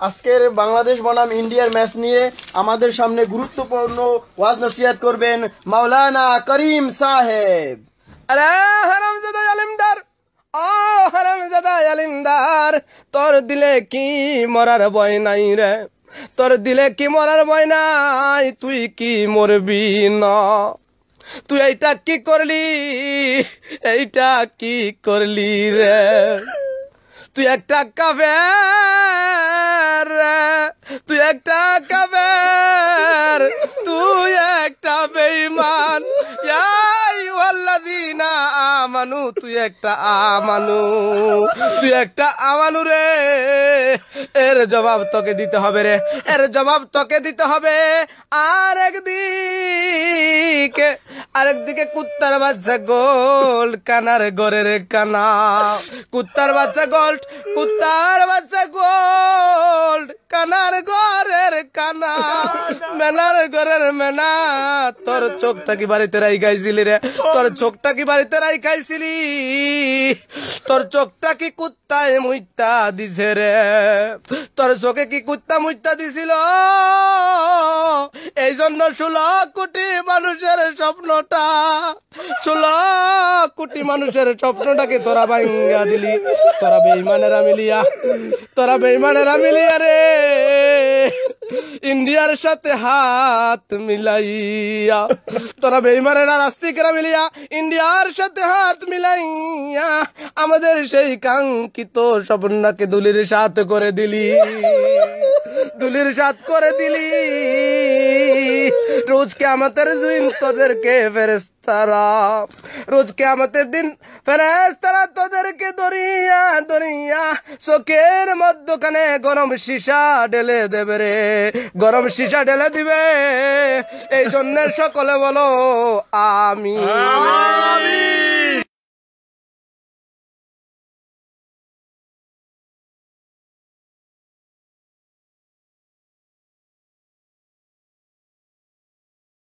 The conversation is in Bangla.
আজকের বাংলাদেশ বনাম ইন্ডিয়ার ম্যাচ নিয়ে আমাদের সামনে গুরুত্বপূর্ণ ওয়াজ নসিহত করবেন মাওলানা করিম সাহেব। আরে হারামজাদা আলিমদার, ও হারামজাদা আলিমদার, তোর দিলে কি মরার ভয় নাই রে? তোর দিলে কি মরার ভয় নাই? তুই কি মরবি না? তুই এইটা কি করলি? এইটা কি করলি রে? তুই একটা কাফের, তুই একটা কাফের, তুই একটা বেঈমান। ইয়া আইয়ুহাল্লাযীনা আমানু, তুই একটা আমানু, তুই একটা আমানু রে। এর জবাব তোকে দিতে হবে রে, এর জবাব তোকে দিতে হবে। আরেকদিকে কুত্তার বাচ্চা গোল্ড, কানার ঘরের কানা। কুত্তার বাচ্চা গোল্ড, কুত্তার বাচ্চা গোল্ড, কানার ঘরের কানা, মেনার ঘরের মেনা। তোর চোখটা কি বাড়িতে রাইখাইছিলি রে? তোর চোখটা কি বাড়িতে রাইখাইছিলি? তোর চোখটা কি কুত্তায় মুইতা দিছে রে? তোর চোখে কি কুত্তা মুইতা দিছিল? এই জন্য 16 কোটি মানুষের স্বপ্নটা, 16 কোটি মানুষের স্বপ্নটাকে তোরা ভাঙ্গা দিলি। তোরা বেঈমানেরা মিলিয়া, তোরা বেঈমানেরা মিলিয়া রে ইন্ডিয়ার সাথে হাত মিলাইয়া, তোরা বেঈমানেরা নাস্তিকরা মিলিয়া ইন্ডিয়ার সাথে হাত মিলাইয়া আমাদের সেই কাঙ্ক্ষিত স্বপ্নটাকে দুলির সাথ করে দিলি, দুলির সাথ করে দিলি। রোজ কিয়ামতের দিন তোদেরকে ফেরেশতারা, রোজ কিয়ামতের দিন ফেরেশতারা তোদেরকে দরিয়া দরিয়া চোখের মধ্যখানে গরম সীসা ঢেলে দেবে রে, গরম সীসা ঢেলে দিবে। এই জন্য সকলে বলো আমিন।